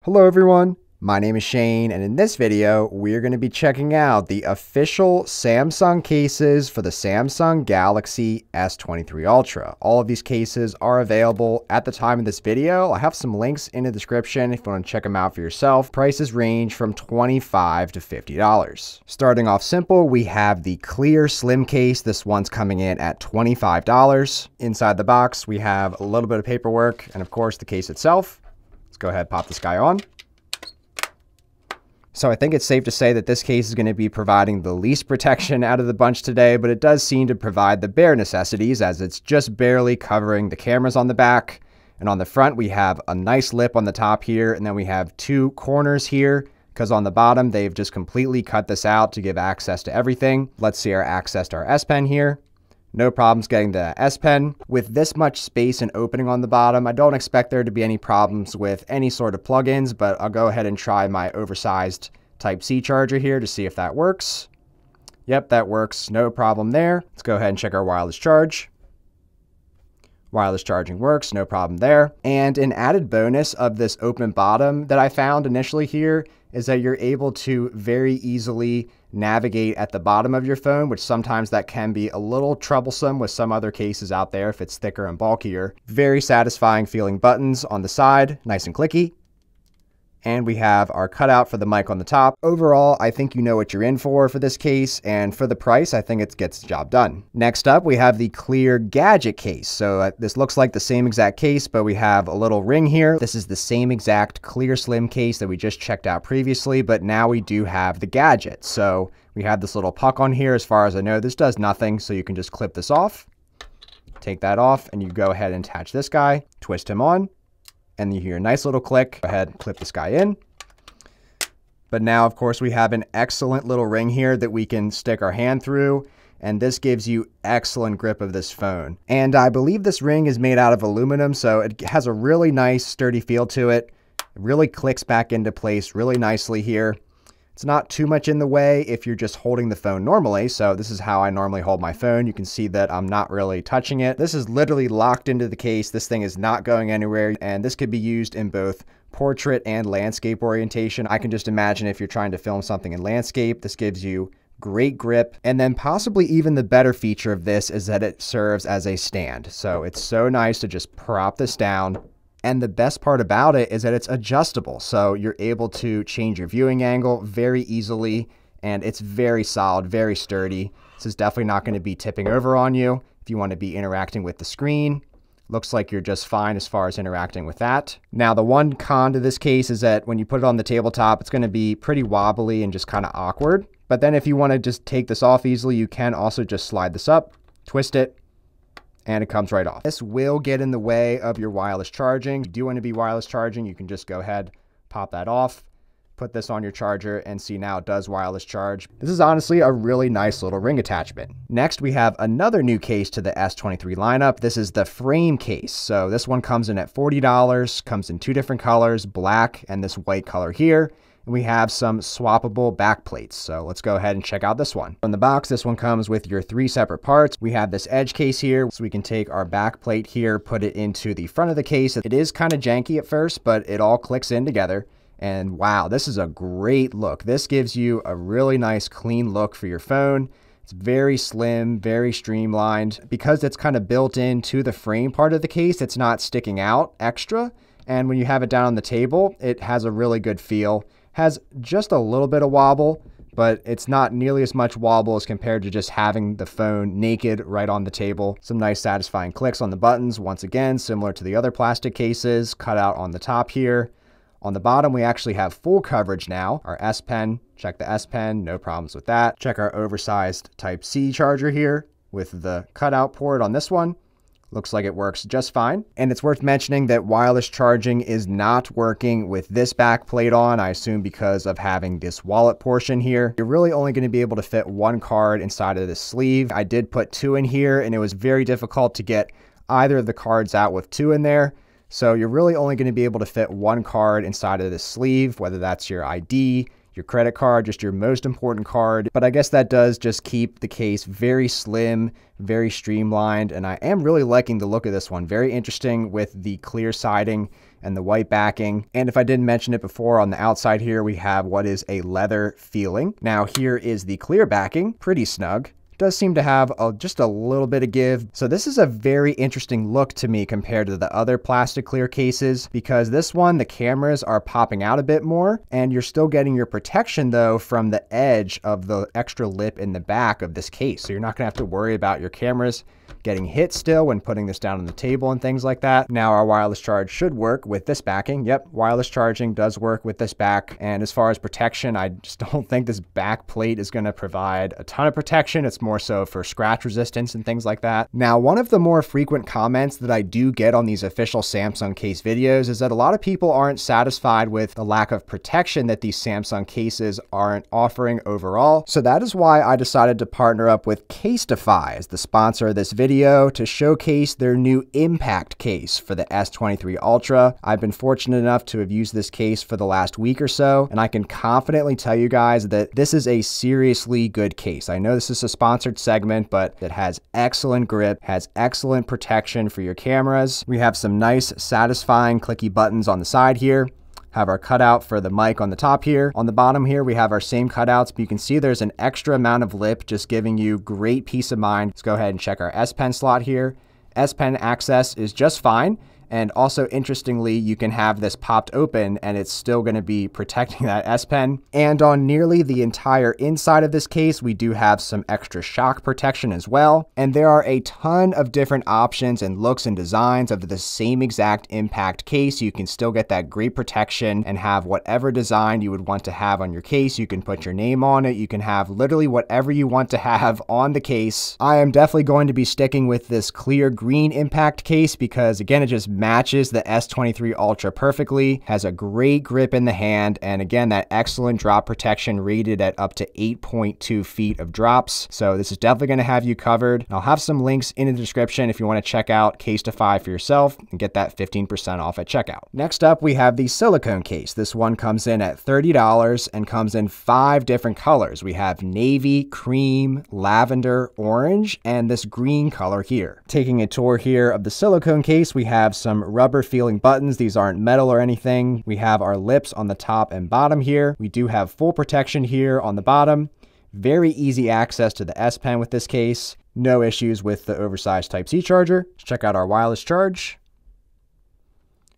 Hello everyone, my name is Shane, and in this video we're going to be checking out the official Samsung cases for the Samsung Galaxy S23 Ultra. All of these cases are available at the time of this video. I have some links in the description if you want to check them out for yourself. Prices range from $25 to $50. Starting off simple, we have the clear slim case. This one's coming in at $25. Inside the box we have a little bit of paperwork and of course the case itself. Let's go ahead and pop this guy on. So I think it's safe to say that this case is going to be providing the least protection out of the bunch today, but it does seem to provide the bare necessities as it's just barely covering the cameras on the back. And on the front, we have a nice lip on the top here, and then we have two corners here because on the bottom, they've just completely cut this out to give access to everything. Let's see our access to our S Pen here. No problems getting the S Pen. With this much space and opening on the bottom, I don't expect there to be any problems with any sort of plugins, but I'll go ahead and try my oversized Type-C charger here to see if that works. Yep, that works. No problem there. Let's go ahead and check our wireless charge. Wireless charging works, no problem there. And an added bonus of this open bottom that I found initially here is that you're able to very easily navigate at the bottom of your phone, which sometimes that can be a little troublesome with some other cases out there if it's thicker and bulkier. Very satisfying feeling buttons on the side, nice and clicky. And we have our cutout for the mic on the top. Overall, I think you know what you're in for this case, and for the price, I think it gets the job done. Next up, we have the clear Gadget case. So this looks like the same exact case, but we have a little ring here. This is the same exact clear slim case that we just checked out previously, but now we do have the Gadget. So we have this little puck on here. As far as I know, this does nothing, so you can just clip this off, take that off, and you go ahead and attach this guy, twist him on, and you hear a nice little click. Go ahead and clip this guy in. But now, of course, we have an excellent little ring here that we can stick our hand through, and this gives you excellent grip of this phone. And I believe this ring is made out of aluminum, so it has a really nice sturdy feel to it. It really clicks back into place really nicely here. It's not too much in the way if you're just holding the phone normally. So this is how I normally hold my phone. You can see that I'm not really touching it. This is literally locked into the case. This thing is not going anywhere. And this could be used in both portrait and landscape orientation. I can just imagine if you're trying to film something in landscape, this gives you great grip. And then possibly even the better feature of this is that it serves as a stand. So it's so nice to just prop this down. And the best part about it is that it's adjustable. So you're able to change your viewing angle very easily, and it's very solid, very sturdy. This is definitely not going to be tipping over on you if you want to be interacting with the screen. Looks like you're just fine as far as interacting with that. Now, the one con to this case is that when you put it on the tabletop, it's going to be pretty wobbly and just kind of awkward. But then if you want to just take this off easily, you can also just slide this up, twist it, and it comes right off. This will get in the way of your wireless charging. If you do want to be wireless charging, you can just go ahead, pop that off, put this on your charger, and see now it does wireless charge. This is honestly a really nice little ring attachment. Next, we have another new case to the S23 lineup. This is the frame case. So this one comes in at $40, comes in two different colors, black and this white color here. And we have some swappable back plates. So let's go ahead and check out this one. In the box, this one comes with your three separate parts. We have this edge case here, so we can take our back plate here, put it into the front of the case. It is kind of janky at first, but it all clicks in together. And wow, this is a great look. This gives you a really nice clean look for your phone. It's very slim, very streamlined. Because it's kind of built into the frame part of the case, it's not sticking out extra. And when you have it down on the table, it has a really good feel. Has just a little bit of wobble, but it's not nearly as much wobble as compared to just having the phone naked right on the table. Some nice satisfying clicks on the buttons. Once again, similar to the other plastic cases, cut out on the top here. On the bottom, we actually have full coverage now. Our S Pen, check the S Pen, no problems with that. Check our oversized Type-C charger here with the cutout port on this one. Looks like it works just fine. And it's worth mentioning that wireless charging is not working with this back plate on, I assume because of having this wallet portion here. You're really only going to be able to fit one card inside of this sleeve. I did put two in here, and it was very difficult to get either of the cards out with two in there. So you're really only going to be able to fit one card inside of this sleeve, whether that's your ID, your credit card, just your most important card. But I guess that does just keep the case very slim, very streamlined, and I am really liking the look of this one. Very interesting with the clear siding and the white backing. And if I didn't mention it before, on the outside here, we have what is a leather feeling. Now here is the clear backing, pretty snug. Does seem to have just a little bit of give. So this is a very interesting look to me compared to the other plastic clear cases, because this one, the cameras are popping out a bit more, and you're still getting your protection though from the edge of the extra lip in the back of this case. So you're not gonna have to worry about your cameras getting hit still when putting this down on the table and things like that. Now our wireless charge should work with this backing. Yep, wireless charging does work with this back. And as far as protection, I just don't think this back plate is going to provide a ton of protection. It's more so for scratch resistance and things like that. Now, one of the more frequent comments that I do get on these official Samsung case videos is that a lot of people aren't satisfied with the lack of protection that these Samsung cases aren't offering overall. So that is why I decided to partner up with CaseTify as the sponsor of this video to showcase their new impact case for the S23 Ultra. I've been fortunate enough to have used this case for the last week or so, and I can confidently tell you guys that this is a seriously good case. I know this is a sponsored segment, but it has excellent grip, has excellent protection for your cameras. We have some nice, satisfying clicky buttons on the side here. Have our cutout for the mic on the top here. On the bottom here, we have our same cutouts, but you can see there's an extra amount of lip, just giving you great peace of mind. Let's go ahead and check our S Pen slot here. S Pen access is just fine. And also, interestingly, you can have this popped open and it's still going to be protecting that S Pen. And on nearly the entire inside of this case, we do have some extra shock protection as well. And there are a ton of different options and looks and designs of the same exact impact case. You can still get that great protection and have whatever design you would want to have on your case. You can put your name on it. You can have literally whatever you want to have on the case. I am definitely going to be sticking with this clear green impact case because, again, it just matches the S23 Ultra perfectly, has a great grip in the hand, and again, that excellent drop protection rated at up to 8.2 feet of drops. So this is definitely going to have you covered. I'll have some links in the description if you want to check out CaseTify for yourself and get that 15% off at checkout. Next up, we have the silicone case. This one comes in at $30 and comes in 5 different colors. We have navy, cream, lavender, orange, and this green color here. Taking a tour here of the silicone case, we have some rubber feeling buttons. These aren't metal or anything. We have our lips on the top and bottom here. We do have full protection here on the bottom. Very easy access to the S Pen with this case. No issues with the oversized Type-C charger. Let's check out our wireless charge.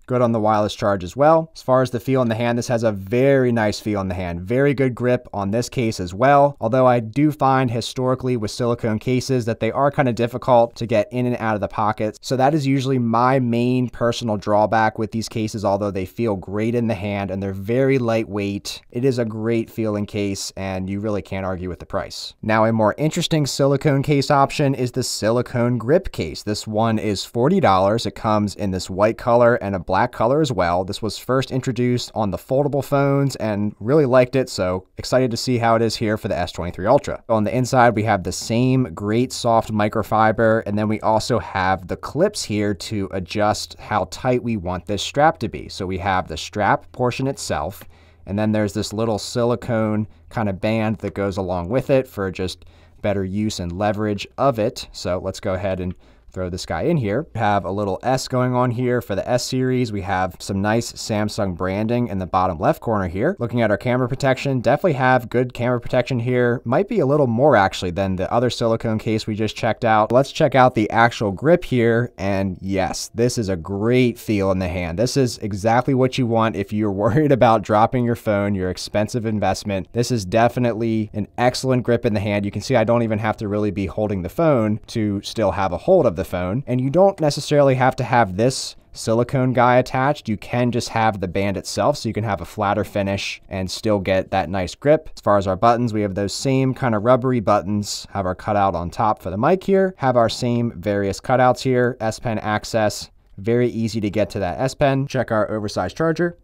Good on the wireless charge as well. As far as the feel in the hand, this has a very nice feel in the hand. Very good grip on this case as well. Although I do find historically with silicone cases that they are kind of difficult to get in and out of the pockets. So that is usually my main personal drawback with these cases, although they feel great in the hand and they're very lightweight. It is a great feeling case and you really can't argue with the price. Now, a more interesting silicone case option is the silicone grip case. This one is $40. It comes in this white color and a black color as well. This was first introduced on the foldable phones and really liked it, so excited to see how it is here for the S23 Ultra. On the inside, we have the same great soft microfiber, and then we also have the clips here to adjust how tight we want this strap to be. So we have the strap portion itself, and then there's this little silicone kind of band that goes along with it for just better use and leverage of it. So let's go ahead and throw this guy in here. We have a little S going on here for the S series. We have some nice Samsung branding in the bottom left corner here. Looking at our camera protection, definitely have good camera protection here. Might be a little more actually than the other silicone case we just checked out. Let's check out the actual grip here. And yes, this is a great feel in the hand. This is exactly what you want if you're worried about dropping your phone, your expensive investment. This is definitely an excellent grip in the hand. You can see I don't even have to really be holding the phone to still have a hold of the phone, and you don't necessarily have to have this silicone guy attached. You can just have the band itself, so you can have a flatter finish and still get that nice grip. As far as our buttons, we have those same kind of rubbery buttons, have our cutout on top for the mic here, have our same various cutouts here, S Pen access, very easy to get to that S Pen. Check our oversized charger.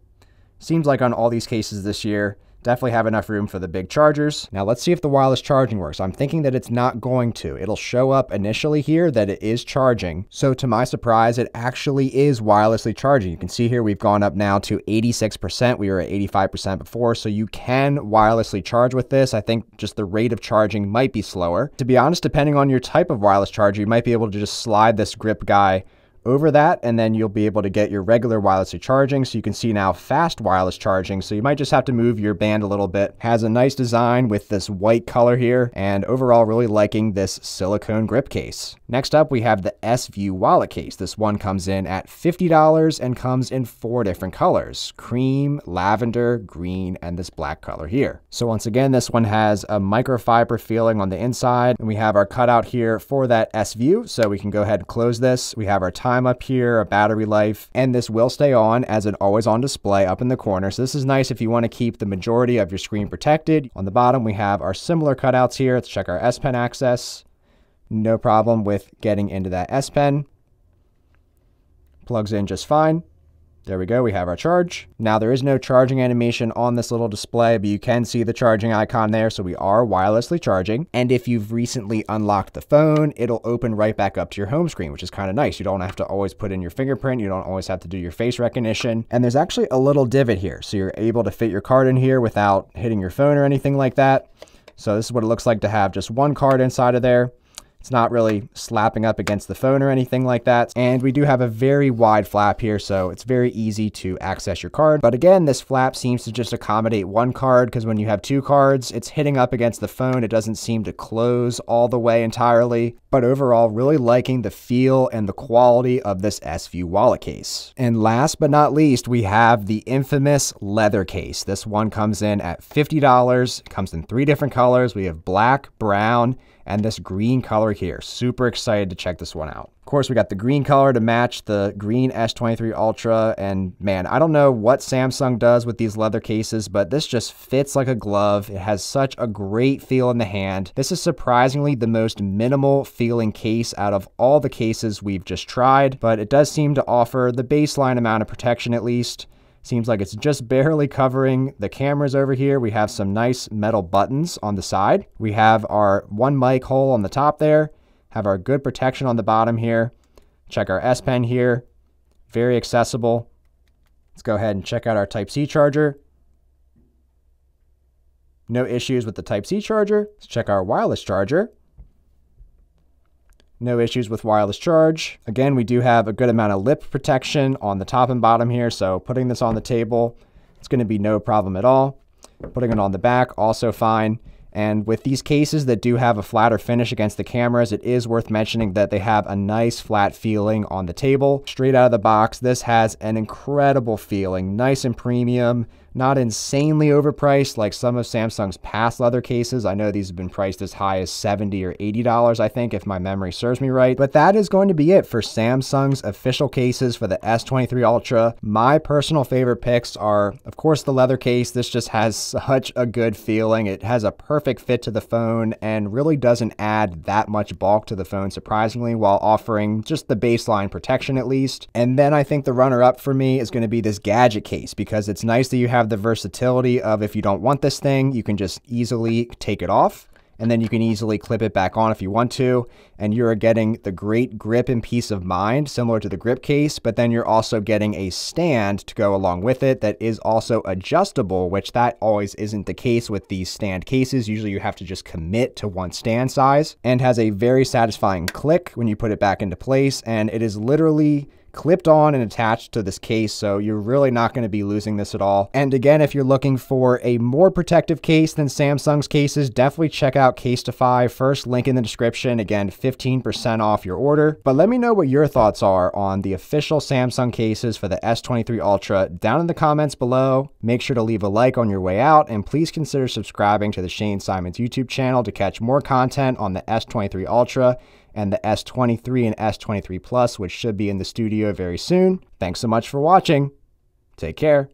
Seems like on all these cases this year, Definitely have enough room for the big chargers. Now let's see if the wireless charging works. I'm thinking that it's not going to. It'll show up initially here that it is charging. So to my surprise, it actually is wirelessly charging. You can see here we've gone up now to 86%. We were at 85% before, so you can wirelessly charge with this. I think just the rate of charging might be slower. To be honest, depending on your type of wireless charger, you might be able to just slide this grip guy over that, and then you'll be able to get your regular wirelessly charging. So you can see now fast wireless charging. So you might just have to move your band a little bit. Has a nice design with this white color here, and overall really liking this silicone grip case. Next up, we have the S-View wallet case. This one comes in at $50 and comes in 4 different colors: cream, lavender, green, and this black color here. So once again, this one has a microfiber feeling on the inside, and we have our cutout here for that S-View. So we can go ahead and close this. We have our time up here, a battery life, and this will stay on as an always on display up in the corner. So this is nice if you want to keep the majority of your screen protected. On the bottom, we have our similar cutouts here. Let's check our S Pen access. No problem with getting into that S Pen. Plugs in just fine. There we go, we have our charge. Now there is no charging animation on this little display, but you can see the charging icon there, so we are wirelessly charging. And if you've recently unlocked the phone, it'll open right back up to your home screen, which is kind of nice. You don't have to always put in your fingerprint, you don't always have to do your face recognition. And there's actually a little divot here, so you're able to fit your card in here without hitting your phone or anything like that. So this is what it looks like to have just one card inside of there. It's not really slapping up against the phone or anything like that. And we do have a very wide flap here, so it's very easy to access your card. But again, this flap seems to just accommodate one card, because when you have 2 cards, it's hitting up against the phone. It doesn't seem to close all the way entirely. But overall, really liking the feel and the quality of this S-View wallet case. And last but not least, we have the infamous leather case. This one comes in at $50. It comes in 3 different colors. We have black, brown, and this green color here. Super excited to check this one out. Of course, we got the green color to match the green S23 Ultra, and man, I don't know what Samsung does with these leather cases, but this just fits like a glove. It has such a great feel in the hand. This is surprisingly the most minimal feeling case out of all the cases we've just tried, but it does seem to offer the baseline amount of protection at least. Seems like it's just barely covering the cameras over here. We have some nice metal buttons on the side. We have our 1 mic hole on the top there. Have our good protection on the bottom here. Check our S Pen here. Very accessible. Let's go ahead and check out our Type-C charger. No issues with the Type-C charger. Let's check our wireless charger. No issues with wireless charge. Again, we do have a good amount of lip protection on the top and bottom here, so putting this on the table, it's going to be no problem at all. Putting it on the back, also fine. And with these cases that do have a flatter finish against the cameras, it is worth mentioning that they have a nice flat feeling on the table. Straight out of the box, this has an incredible feeling, nice and premium, not insanely overpriced like some of Samsung's past leather cases. I know these have been priced as high as $70 or $80, I think, if my memory serves me right. But that is going to be it for Samsung's official cases for the S23 Ultra. My personal favorite picks are, of course, the leather case. This just has such a good feeling. It has a perfect fit to the phone and really doesn't add that much bulk to the phone, surprisingly, while offering just the baseline protection at least. And then I think the runner-up for me is going to be this Gadget case, because it's nice that you have the versatility of, if you don't want this thing, you can just easily take it off, and then you can easily clip it back on if you want to, and you're getting the great grip and peace of mind similar to the grip case, but then you're also getting a stand to go along with it that is also adjustable, which that always isn't the case with these stand cases. Usually you have to just commit to one stand size, and has a very satisfying click when you put it back into place, and it is literally clipped on and attached to this case, so you're really not going to be losing this at all. And again, if you're looking for a more protective case than Samsung's cases, definitely check out CaseTify. First link in the description. Again, 15% off your order. But let me know what your thoughts are on the official Samsung cases for the S23 Ultra down in the comments below. Make sure to leave a like on your way out, and please consider subscribing to the Shane Symonds YouTube channel to catch more content on the S23 Ultra and the S23 and S23 Plus, which should be in the studio very soon. Thanks so much for watching. Take care.